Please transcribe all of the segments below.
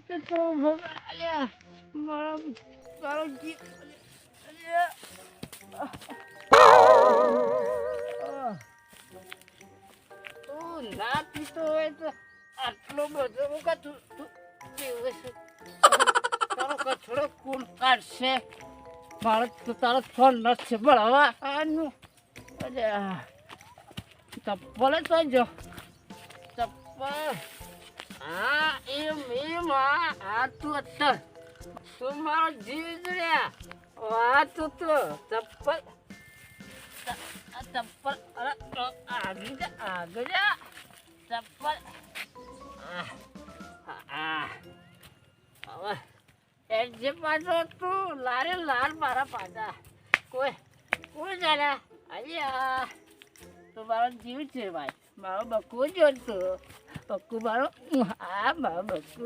તો અલ્યા મારો જીવ તું ના પીતો હોય તો આટલો બધો મુકા તું પીવે છે તારો કચરો કોણ કાઢશે મારો તો તારો ફોન નથી ભળવા આનું ચપ્પલ જ જો ચપ્પલ હા એમ આ તું અત્તર તું મારો જીવ જોડ્યા વાહ તું તો ચપ્પલ ચપ્પલ અરે આગળ જા ચપ્પલ હવે જે પાછો તું લારે લાર મારા પાછા કોઈ જાણે અલ્યા તો મારો જીવ છે ભાઈ મારો બકુ જોતો બકુ મારો મારો બકુ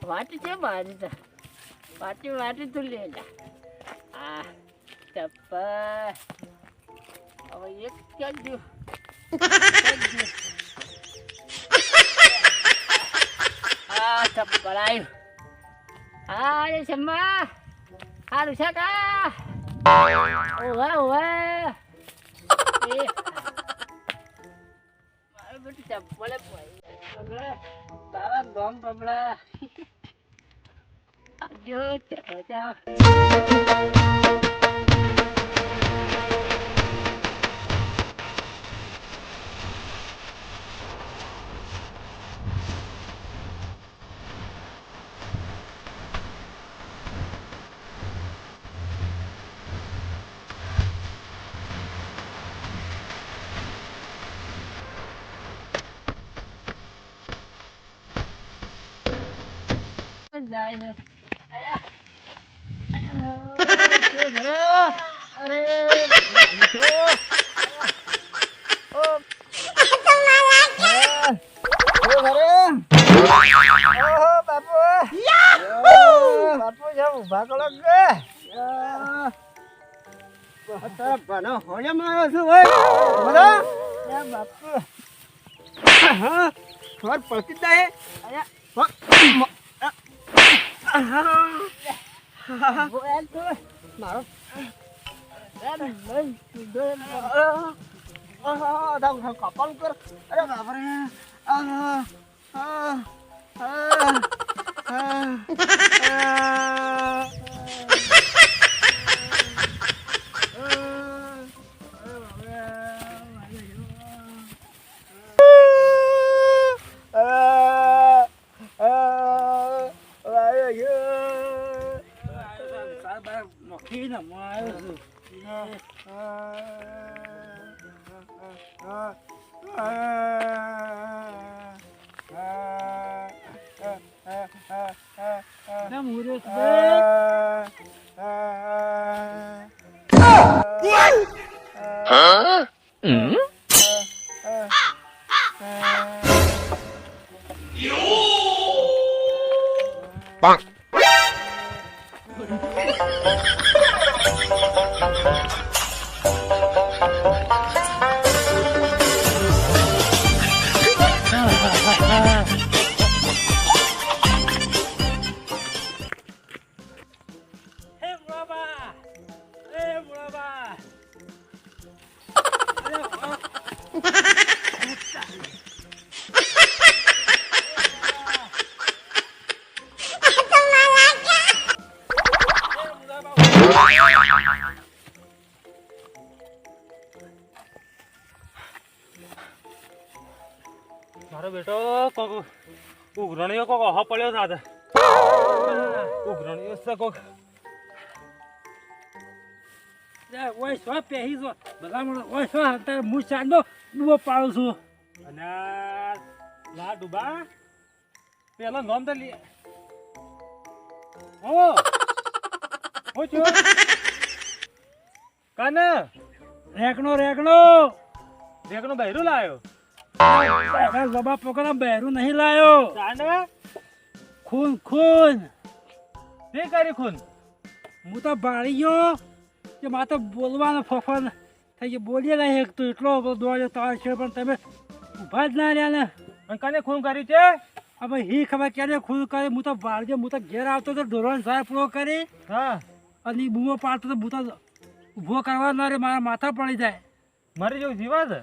વાટી છે મારી વાટી તું લે જા ચપ્પલ હવે એક ક્યાં જો ચપ્પલ આવ્યું અરે શમ્મા સારું છે કા ઓવા મારું બધું ચપ્પલે બાબા બોમ્બ પપડા જો જાઓ જાય અરે બાપુ જાવ ઉભા કરો કે બનો હોળે મારો છું ભાઈ બાપુ હા ખબર પડતી જ નહીં મારો કપાલ ઉપર અરે બાપરે મારો બેટો કોક ઉઘરણીઓ કોક ઓહો પડ્યો સાથે ઉઘરણીઓ છે કોક ઓય સો પહેરી જો બધા મને ઓય સો અત્યારે હું ચાંદો ડૂબો પાડું છું અને લા ડુબા પેલો નોમ તો લે ઓ છો કાને રેકણો દેખનો બહેરું લાયો લબા પકડા બહેરું નહીં લાયો કાને ખૂન તે કરી ખૂન હું તો બાળી ગયો કે મારે તો બોલવાનો ફફન થઈ ગયો બોલીએ નહીં એક તો એટલો દોડ્યો તાર છે પણ તમે ઊભા જ ના રહ્યા ને અને કને ખૂન કર્યું છે હવે હી ખબર ક્યારે ખુદ કરે હું તો બાળજે હું તો ઘેર આવતો તો ઢોરણ સાહેબ પૂરો કરી હા અને ઈ બૂમો પાડતો તો હું તો ઊભો કરવા ના રે મારા માથા પડી જાય મારી જેવું જીવા છે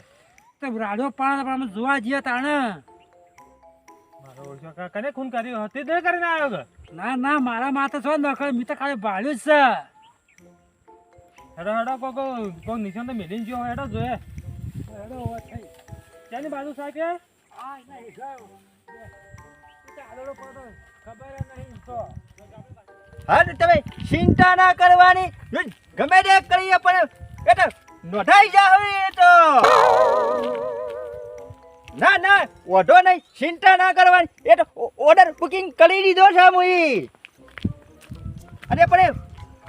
તો રાડો પાડે પણ અમે જોવા જઈએ તાણે મારો ઓળખ્યો કને ખૂન કર્યું હતી દે કરીને આવ્યો કે ના ના મારા માથે છો નખર મેં તો ખાલી ભાળ્યું જ છે હેડો હેડો કોઈ નિશાન તો મેલીને ગયો હેડો જોયે હેડો વાત થઈ ત્યાંની બાજુ સાહેબ આ નહીં ગયો ચાલો પડો ખબર નહીં તો હા તમે ચિંતા ના કરવાની ગમે તે કરીએ પણ એ તો નોંધાઈ જાવ એ તો ના ના ઓઢો નહીં ચિંતા ના કરવાની એ તો ઓર્ડર બુકિંગ કરી દીધો છે મુઈ અને પણ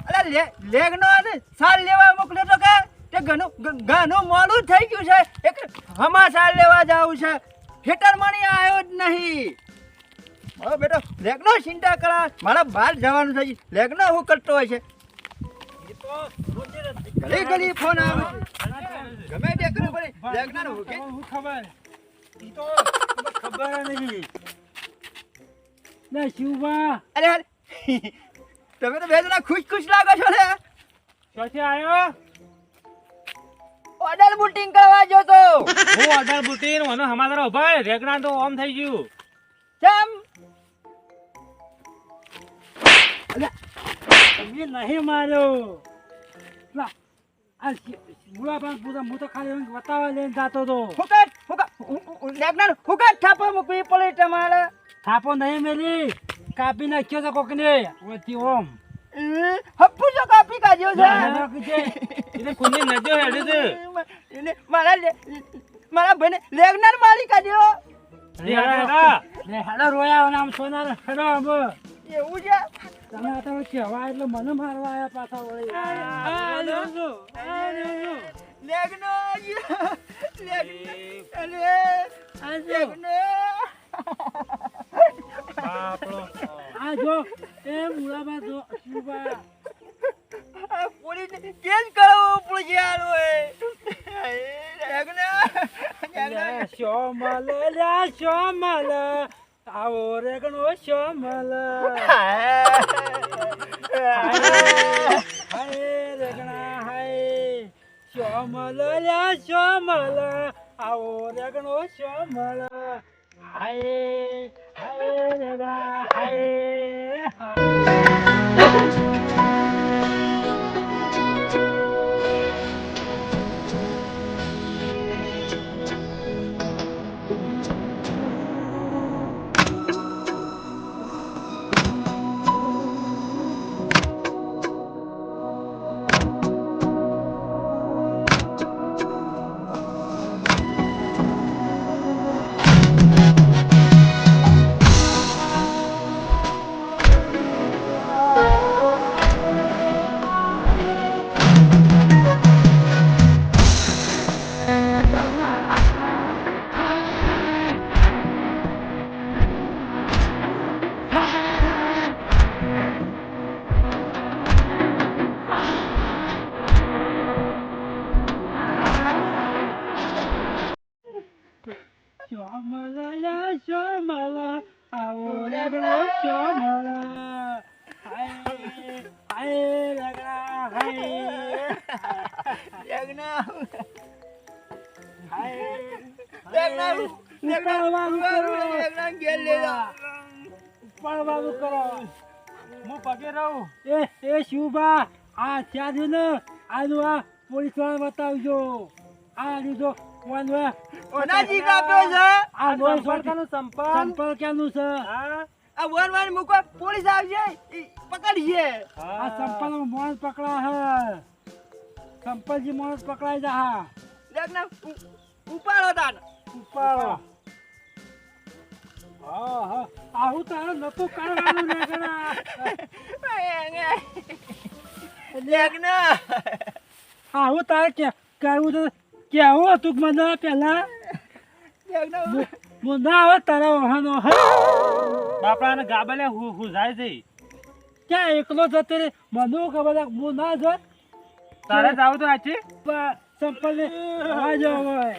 અલા લેગનો સાલ લેવા મોકલ્યો તો કે તે ઘણું મોડું થઈ ગયું છે એક હમા સાલ લેવા જાવું છે ખેતર મણી આવ્યો જ નહીં મારો બેટો લેગનો ચિંતા કરા મારા બહાર જવાનું છે લેગનો હું કરતો હોય છે ઘડી ઘડી ફોન આવે ગમે તે કરવું પડે લેગના હું કે હું ખબર ઈ તો ખબર નહીં ના શિવબા અરે અરે તમે તો બે જણા ખુશ લાગો છો ને ક્યાંથી આવ્યો ઓર્ડર બુકિંગ કરવા જો તો હું ઓર્ડર બુટીન મને હમાદાર ભાઈ રેગણા તો ઓમ થઈ ગયું ચમ તમે નહીં માર્યો લા આ મુલાબાન પૂરા હું તો ખાલી બતાવવા લઈને જાતો તો લેગના હુકટ થાપો મૂકવી પડે તમારે થાપો નહીં મેલી કાપી નાખ્યો છે કોકને ઓથી ઓમ હપ્પુ જો કાપી કાઢ્યો છે એને ખૂનની નજો હેડે છે એને મારા ભાઈને લેગનાર મારી કાઢ્યો ને હેડો રોયા નામ સોનાર હેડો આમ એવું છે તમે આ તો કહેવા એટલે મને મારવા આયા પાછા વળી લેગનો આ જો એ મુલાબા જો શિવબા પોલીસ કેસ કરવો પડશે આનો શ્યામલ લ્યા શ્યામલ આવો રેગણો શ્યામલ હાય રેગણા હાય શ્યામલ લ્યા શ્યામલ આવો રેગણો શ્યામલ હાય હાય રેગણા હાય શ્યામલ આવો રેગણો શ્યામલ હાય હાય રેગણા હાય પડવાનું કરો હું પગે રહું એ શિવબા આ ત્યાં ને આનું આ પોલીસ વાળા બતાવજો આ લીધો ઓનાજી કાપ્યો છે આ લોન સંપર્કનું સંપર્ક સંપર્ક ક્યાંનું છે હા આ વન મૂકો પોલીસ આવશે પકડશે આ સંપર્ક માણસ પકડા હે સંપર્કજી માણસ પકડાઈ જા લેગના ઉપાડો તાન ઉપાડો હા હા આવું તારે નતું કરવાનું રેગણા લેગના આવું તારે કે કરવું તો કેવું હતું કે મને પેલા લેગના મુંડા આવે તારા વાહનો હે બાપડાને ગાબલે હું જાય છે ક્યાં એકલો જતો રે મને ખબર હું ના જત તારે જાવ તો આછી સંપલ ને આવા જાવ હવે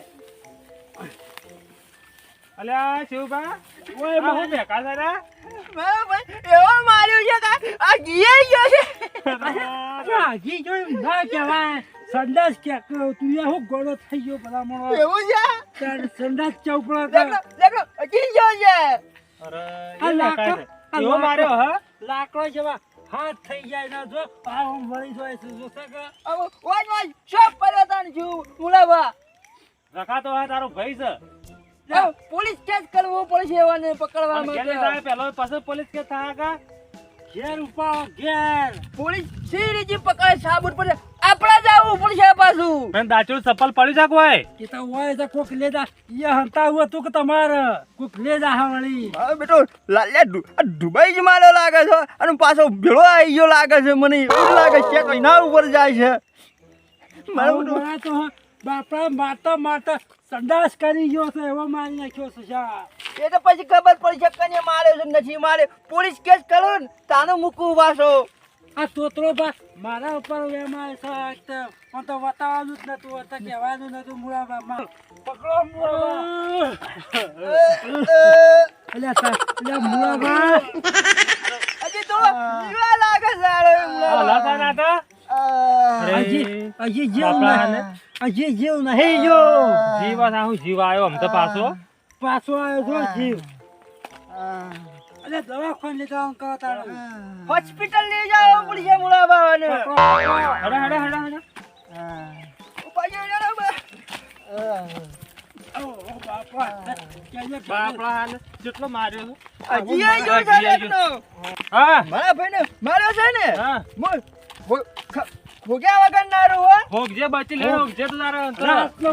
અલ્યા શિવભા ઓય આ હું બેકા છે રે મારો ભાઈ એવો માર્યો છે કે આ ગીએ ગયો છે. ઘી જોયું ના કહેવાય સંડાસ કે તું એ હું ગોળો થઈ ગયો ભલામણો એવું છે? તાર સંડાસ ચોપડો દેખો, હજી ગયો છે. અરે આ એ લાકડો બેકા છે એવો માર્યો હા લાકડો જેવા હાથ થઈ જાય ના જો આમ વળી જાય છે જો સગા આમ વાજ શોપ પડ્યો તાન છું મુલાબા. રખાતો હા તારો ભાઈ છે આમ પોલીસ કેસ કરવો પડશે એવાને પકડવા પણ કેને માટે. થાય પેલો પછી પોલીસ કે થાય કા ઘેર ઉપાવ ઘેર પોલીસ સી રીતે પકડે સાબુત પડે આપણા જવું પડશે પાછું. પણ દાચું ચપ્પલ પડી જાક હોય કે તો હોય તો કોક લે જા એ હંતા હું હતું કે તમારે કોક લે જા હા વળી હા બેટો લાલ્યા દુબઈ જ મારો લાગે છે અને પાછો ભેળો આવી ગયો લાગે છે. મને એવું લાગે છે કે એના ઉપર જાય છે. મારું આવું મારા તો બાપા મારતા સંડાસ કરી ગયો છે એવો મારી નાખ્યો છે શા એ તો પછી ખબર પડી છે કને માર્યો છે નથી માર્યો. પોલીસ કેસ કરો ને તાનો મૂકવું પાછો. આ તોતરો બા મારા ઉપર વેમાં છે પણ તો બતાવવાનું જ નતું તો કહેવાનું નતું મુળાબા પકડો મુળાબા એટલે મુળાબા હજી તો જીવા લાગે છે આરો એમ આ લાતા ના તો હજી જેવું બાપા નહીં હજી જેવું નહીં જો જીવા ના હું જીવા આવ્યો આમ તો પાછો પાછો આવ્યો જો જીવ અરે દવાખાને લઈ જવાનું કહો તારો હોસ્પિટલ લઈ જાવ પડશે મુલાબાને. હડા હડા હડા હડા ઉપાય જરા બા. બાપડા હાલ જેટલો માર્યો છે હજી આઈ ગયો છે લેટનો. હા મારા ભાઈને માર્યો છે ને હા ખોગ્યા વગર નારું હો. હોગ જે બચી લે હોગ જે તો તારો અંતર રાતનો